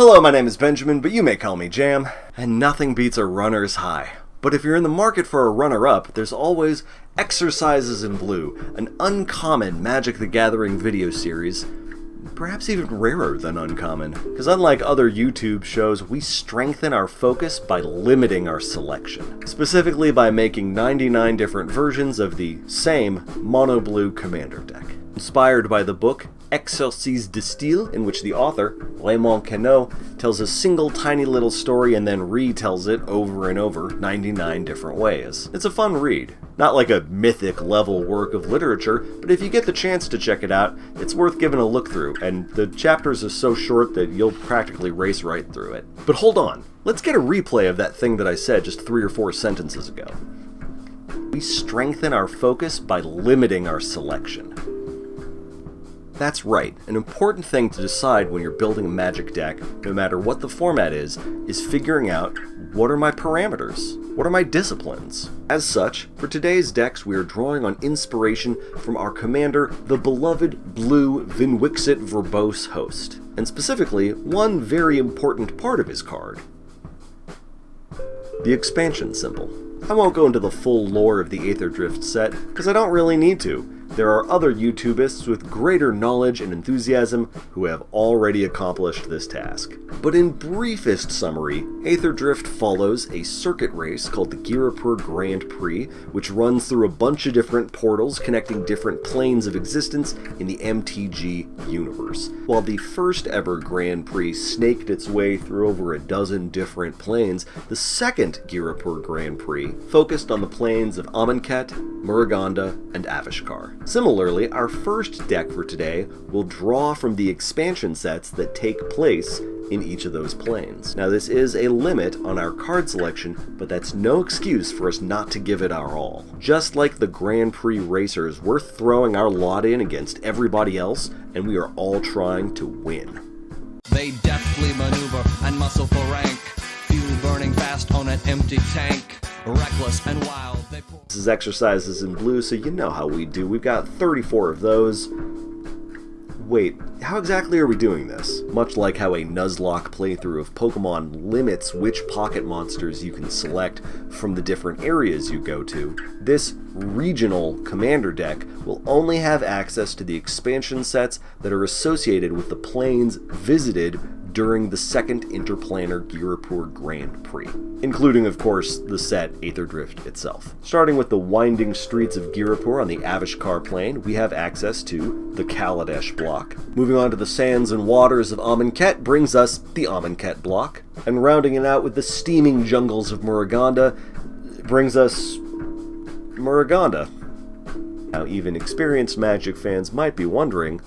Hello, my name is Benjamin, but you may call me Jam, and nothing beats a runner's high. But if you're in the market for a runner-up, there's always Exercises in Blue, an uncommon Magic the Gathering video series, perhaps even rarer than uncommon, because unlike other YouTube shows, we strengthen our focus by limiting our selection, specifically by making 99 different versions of the same mono-blue commander deck. Inspired by the book Exercices de Style, in which the author, Raymond Queneau, tells a single tiny little story and then retells it over and over 99 different ways. It's a fun read. Not like a mythic level work of literature, but if you get the chance to check it out, it's worth giving a look through, and the chapters are so short that you'll practically race right through it. But hold on, let's get a replay of that thing that I said just 3 or 4 sentences ago. We strengthen our focus by limiting our selection. That's right, an important thing to decide when you're building a Magic deck, no matter what the format is figuring out what are my parameters? What are my disciplines? As such, for today's decks we are drawing on inspiration from our commander, the beloved blue Vnwxt verbose host, and specifically one very important part of his card: the expansion symbol. I won't go into the full lore of the Aether Drift set, because I don't really need to. There are other YouTubists with greater knowledge and enthusiasm who have already accomplished this task. But in briefest summary, Aether Drift follows a circuit race called the Ghirapur Grand Prix, which runs through a bunch of different portals connecting different planes of existence in the MTG universe. While the first ever Grand Prix snaked its way through over a dozen different planes, the second Ghirapur Grand Prix focused on the planes of Amonkhet, Muruganda, and Avishkar. Similarly, our first deck for today will draw from the expansion sets that take place in each of those planes. Now, this is a limit on our card selection, but that's no excuse for us not to give it our all. Just like the Grand Prix racers, we're throwing our lot in against everybody else, and we are all trying to win. They deftly maneuver and muscle for rank, fuel burning fast on an empty tank. Reckless and wild, they pull. This is Exercises in Blue, so you know how we do. We've got 34 of those. Wait, how exactly are we doing this? Much like how a Nuzlocke playthrough of Pokemon limits which pocket monsters you can select from the different areas you go to, this regional commander deck will only have access to the expansion sets that are associated with the planes visited during the second interplanar Ghirapur Grand Prix, including, of course, the set Aether Drift itself. Starting with the winding streets of Ghirapur on the Avishkar plane, we have access to the Kaladesh block. Moving on to the sands and waters of Amonkhet brings us the Amonkhet block, and rounding it out with the steaming jungles of Muruganda brings us Muruganda. Now, even experienced Magic fans might be wondering,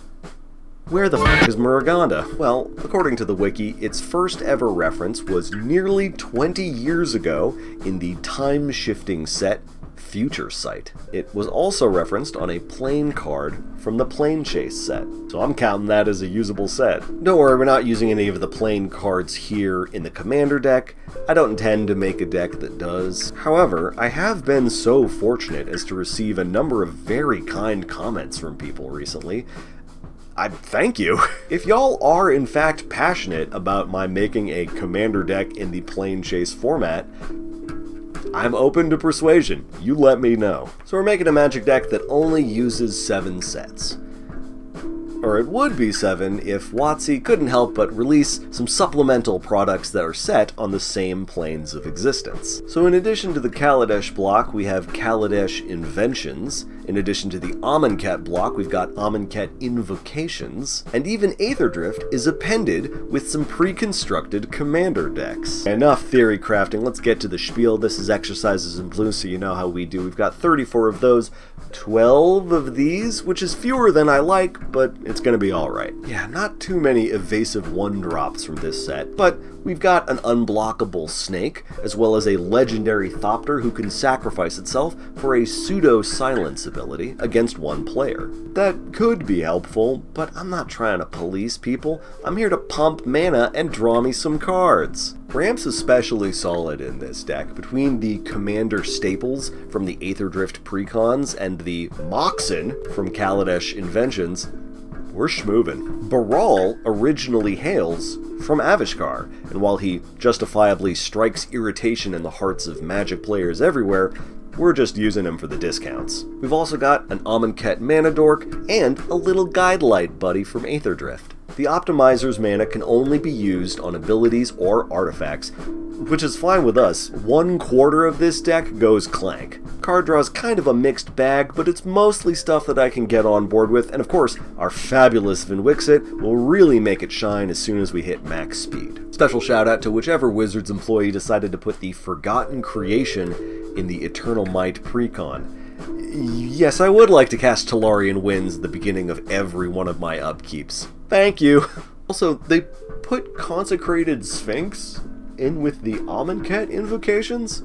where the f*** is Muruganda? Well, according to the wiki, its first ever reference was nearly 20 years ago in the time-shifting set Future Sight. It was also referenced on a plane card from the Plane Chase set, so I'm counting that as a usable set. Don't worry, we're not using any of the plane cards here in the Commander deck. I don't intend to make a deck that does. However, I have been so fortunate as to receive a number of very kind comments from people recently. I thank you. If y'all are in fact passionate about my making a commander deck in the Plane Chase format, I'm open to persuasion. You let me know. So we're making a Magic deck that only uses 7 sets. Or it would be 7 if WotC couldn't help but release some supplemental products that are set on the same planes of existence. So in addition to the Kaladesh block, we have Kaladesh Inventions. In addition to the Amonkhet block, we've got Amonkhet Invocations. And even Aether Drift is appended with some pre-constructed commander decks. Enough theory crafting, let's get to the spiel. This is Exercises in Blue, so you know how we do. We've got 34 of those, 12 of these, which is fewer than I like, but it's gonna be alright. Yeah, not too many evasive 1-drops from this set, but we've got an unblockable snake, as well as a legendary Thopter who can sacrifice itself for a pseudo-silence ability against one player. That could be helpful, but I'm not trying to police people. I'm here to pump mana and draw me some cards. Ramp's especially solid in this deck. Between the commander staples from the Aether Drift Precons and the Moxen from Kaladesh Inventions, we're schmoovin'. Baral originally hails from Avishkar, and while he justifiably strikes irritation in the hearts of Magic players everywhere, we're just using him for the discounts. We've also got an Amonkhet mana dork and a little guide light buddy from Aetherdrift. The Optimizer's mana can only be used on abilities or artifacts, which is fine with us. 1/4 of this deck goes Clank. Card draw's kind of a mixed bag, but it's mostly stuff that I can get on board with, and of course, our fabulous Vnwxt will really make it shine as soon as we hit max speed. Special shout out to whichever Wizards employee decided to put the Forgotten Creation in the Eternal Might precon. Yes, I would like to cast Tolarian Winds at the beginning of every one of my upkeeps. Thank you! Also, they put Consecrated Sphinx in with the Amonkhet invocations?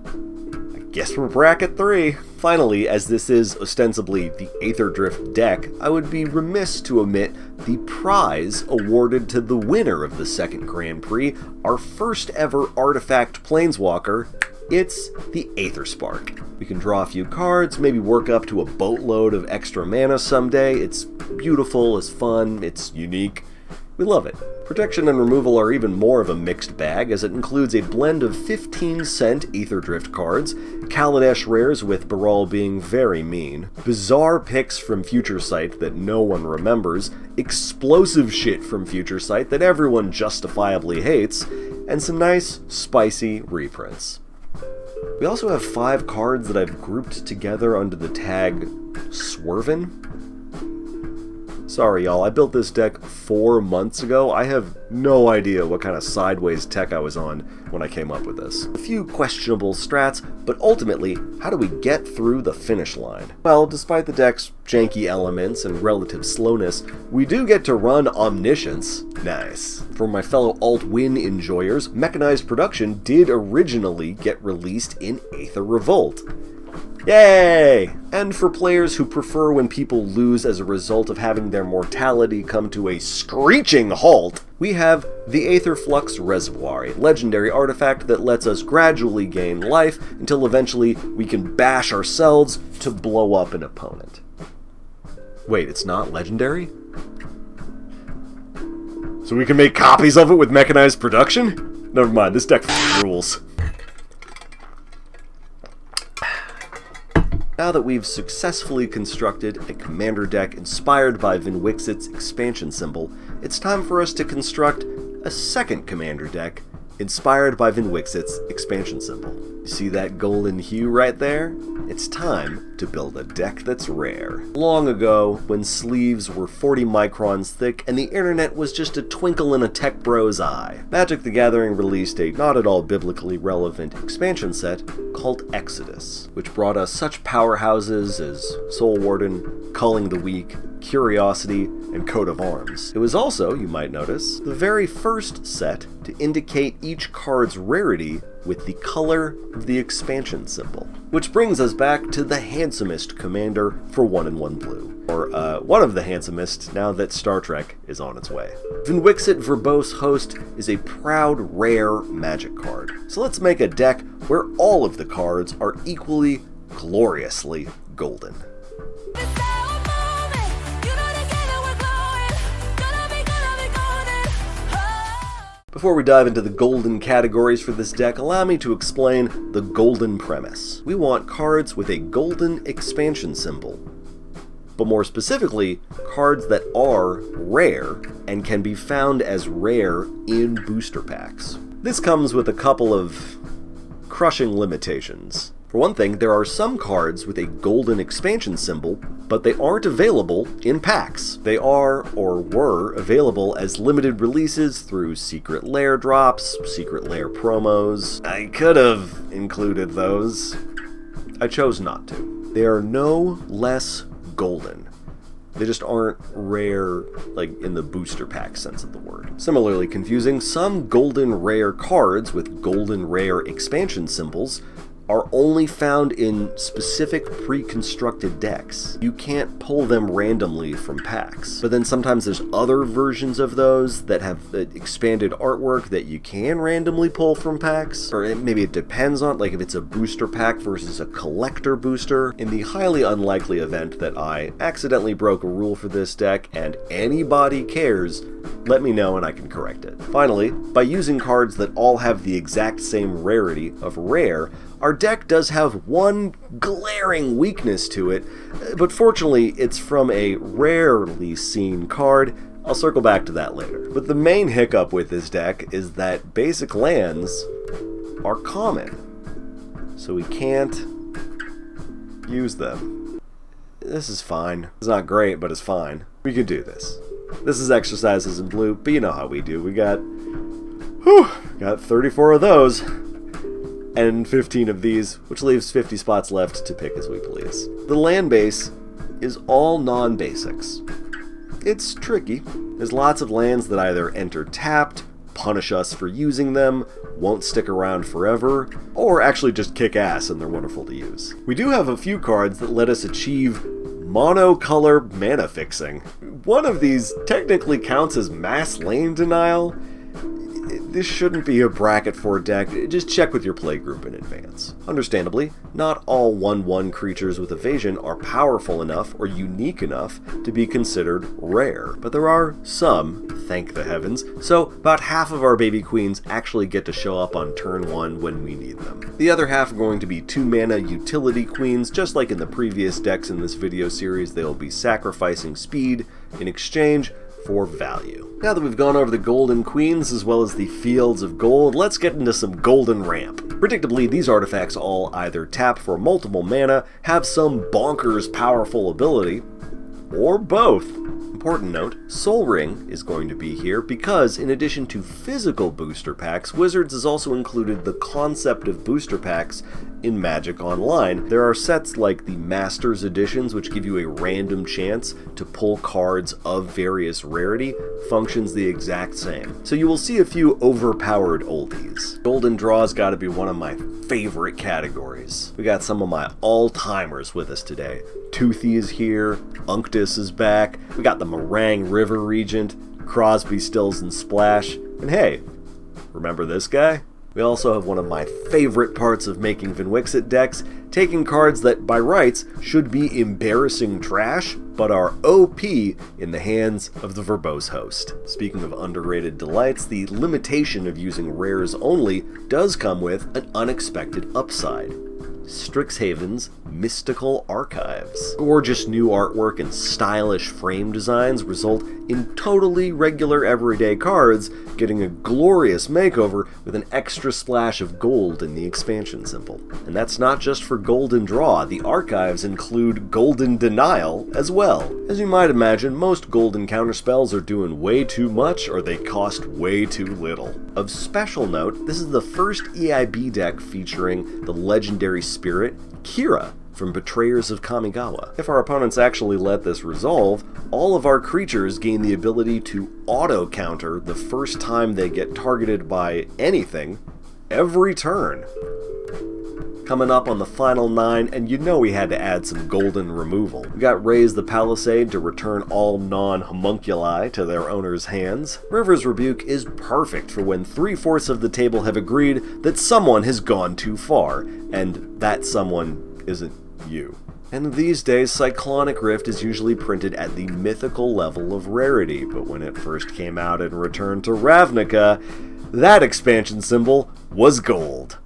I guess we're bracket 3. Finally, as this is ostensibly the Aetherdrift deck, I would be remiss to omit the prize awarded to the winner of the second Grand Prix, our first ever artifact planeswalker. It's the Aetherspark. We can draw a few cards, maybe work up to a boatload of extra mana someday. It's beautiful, it's fun, it's unique. We love it. Protection and removal are even more of a mixed bag, as it includes a blend of 15-cent Aetherdrift cards, Kaladesh rares with Baral being very mean, bizarre picks from Future Sight that no one remembers, explosive shit from Future Sight that everyone justifiably hates, and some nice, spicy reprints. We also have 5 cards that I've grouped together under the tag Swervin'. Sorry y'all, I built this deck 4 months ago. I have no idea what kind of sideways tech I was on when I came up with this. A few questionable strats, but ultimately, how do we get through the finish line? Well, despite the deck's janky elements and relative slowness, we do get to run Omniscience. Nice. For my fellow Alt-Win enjoyers, Mechanized Production did originally get released in Aether Revolt. Yay! And for players who prefer when people lose as a result of having their mortality come to a screeching halt, we have the Aetherflux Reservoir, a legendary artifact that lets us gradually gain life until eventually we can bash ourselves to blow up an opponent. Wait, it's not legendary? So we can make copies of it with Mechanized Production? Never mind, this deck rules. Now that we've successfully constructed a commander deck inspired by Vnwxt's expansion symbol, it's time for us to construct a second commander deck inspired by Vnwxt's expansion symbol. You see that golden hue right there? It's time to build a deck that's rare. Long ago, when sleeves were 40 microns thick and the internet was just a twinkle in a tech bro's eye, Magic the Gathering released a not at all biblically relevant expansion set called Exodus, which brought us such powerhouses as Soul Warden, Culling the Weak, Curiosity, and Coat of Arms. It was also, you might notice, the very first set to indicate each card's rarity with the color of the expansion symbol. Which brings us back to the handsomest commander for 1/1 blue. Or, one of the handsomest now that Star Trek is on its way. Vnwxt Verbose Host is a proud, rare Magic card. So let's make a deck where all of the cards are equally, gloriously golden. Before we dive into the golden categories for this deck, allow me to explain the golden premise. We want cards with a golden expansion symbol, but more specifically, cards that are rare and can be found as rare in booster packs. This comes with a couple of crushing limitations. For one thing, there are some cards with a golden expansion symbol, but they aren't available in packs. They are, or were, available as limited releases through Secret Lair drops, Secret Lair promos. I could have included those. I chose not to. They are no less golden. They just aren't rare, like in the booster pack sense of the word. Similarly confusing, some golden rare cards with golden rare expansion symbols are only found in specific pre-constructed decks. You can't pull them randomly from packs. But then sometimes there's other versions of those that have expanded artwork that you can randomly pull from packs. Or maybe it depends on, like if it's a booster pack versus a collector booster. In the highly unlikely event that I accidentally broke a rule for this deck and anybody cares, let me know and I can correct it. Finally, by using cards that all have the exact same rarity of rare, our deck does have one glaring weakness to it, but fortunately it's from a rarely seen card. I'll circle back to that later. But the main hiccup with this deck is that basic lands are common, so we can't use them. This is fine. It's not great, but it's fine. We can do this. This is exercises in blue, but you know how we do. We got 34 of those. And 15 of these, which leaves 50 spots left to pick as we please. The land base is all non-basics. It's tricky. There's lots of lands that either enter tapped, punish us for using them, won't stick around forever, or actually just kick ass and they're wonderful to use. We do have a few cards that let us achieve monocolor mana fixing. One of these technically counts as mass lane denial. This shouldn't be a bracket 4 deck, just check with your playgroup in advance. Understandably, not all 1/1 creatures with evasion are powerful enough or unique enough to be considered rare, but there are some, thank the heavens, so about half of our baby queens actually get to show up on turn 1 when we need them. The other half are going to be 2 mana utility queens, just like in the previous decks in this video series. They'll be sacrificing speed in exchange for value. Now that we've gone over the golden queens as well as the fields of gold, let's get into some golden ramp. Predictably, these artifacts all either tap for multiple mana, have some bonkers powerful ability, or both. Important note, Sol Ring is going to be here because in addition to physical booster packs, Wizards has also included the concept of booster packs in Magic Online. There are sets like the Masters Editions, which give you a random chance to pull cards of various rarity, functions the exact same. So you will see a few overpowered oldies. Golden Draw's gotta be one of my favorite categories. We got some of my all-timers with us today. Toothy is here, Unctus is back, we got the Meringue River Regent, Crosby, Stills, and Splash, and hey, remember this guy? We also have one of my favorite parts of making Vnwxt decks, taking cards that by rights should be embarrassing trash, but are OP in the hands of the verbose host. Speaking of underrated delights, the limitation of using rares only does come with an unexpected upside. Strixhaven's Mystical Archives. Gorgeous new artwork and stylish frame designs result in totally regular everyday cards getting a glorious makeover with an extra splash of gold in the expansion symbol. And that's not just for Golden Draw, the archives include Golden Denial as well. As you might imagine, most golden counterspells are doing way too much or they cost way too little. Of special note, this is the first EIB deck featuring the legendary spirit Kira from Betrayers of Kamigawa. If our opponents actually let this resolve, all of our creatures gain the ability to auto-counter the first time they get targeted by anything, every turn. Coming up on the final 9, and you know we had to add some golden removal. We got Raise the Palisade to return all non-homunculi to their owner's hands. River's Rebuke is perfect for when 3/4 of the table have agreed that someone has gone too far, and that someone isn't you. And these days, Cyclonic Rift is usually printed at the mythical level of rarity, but when it first came out in Return to Ravnica, that expansion symbol was gold.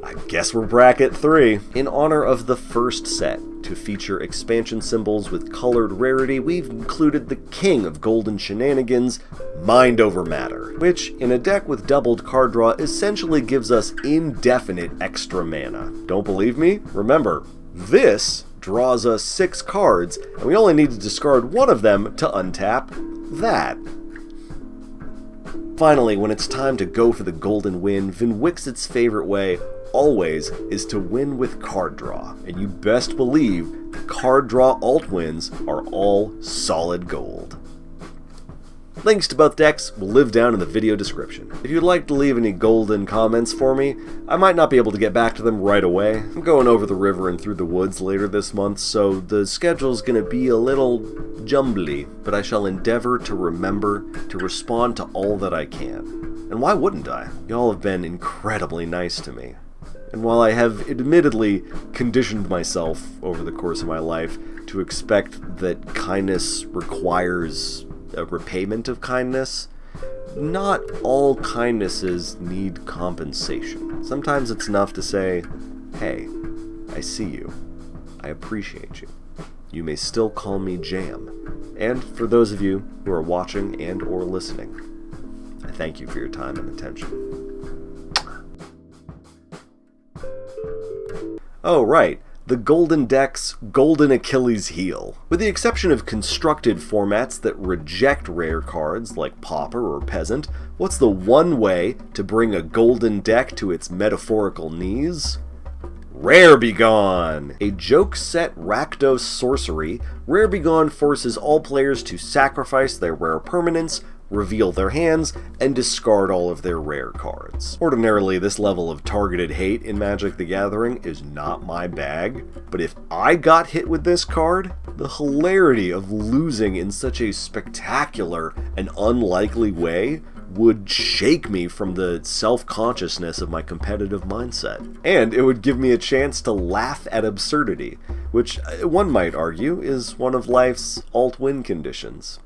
I guess we're bracket 3. In honor of the first set to feature expansion symbols with colored rarity, we've included the king of golden shenanigans, Mind Over Matter, which, in a deck with doubled card draw, essentially gives us indefinite extra mana. Don't believe me? Remember, this draws us 6 cards, and we only need to discard one of them to untap that. Finally, when it's time to go for the golden win, Vnwxt's favorite way always is to win with card draw, and you best believe the card draw alt wins are all solid gold. Links to both decks will live down in the video description. If you'd like to leave any golden comments for me, I might not be able to get back to them right away. I'm going over the river and through the woods later this month, so the schedule's gonna be a little jumbly, but I shall endeavor to remember to respond to all that I can. And why wouldn't I? Y'all have been incredibly nice to me. And while I have admittedly conditioned myself over the course of my life to expect that kindness requires a repayment of kindness, not all kindnesses need compensation. Sometimes it's enough to say, hey, I see you. I appreciate you. You may still call me Jam. And for those of you who are watching and or listening, I thank you for your time and attention. Oh, right. The Golden Deck's Golden Achilles heel. With the exception of constructed formats that reject rare cards like Pauper or Peasant, what's the one way to bring a Golden Deck to its metaphorical knees? Rare Begone! A joke-set Rakdos sorcery, Rare Begone forces all players to sacrifice their rare permanents, reveal their hands, and discard all of their rare cards. Ordinarily, this level of targeted hate in Magic the Gathering is not my bag, but if I got hit with this card, the hilarity of losing in such a spectacular and unlikely way would shake me from the self-consciousness of my competitive mindset. And it would give me a chance to laugh at absurdity, which one might argue is one of life's alt-win conditions.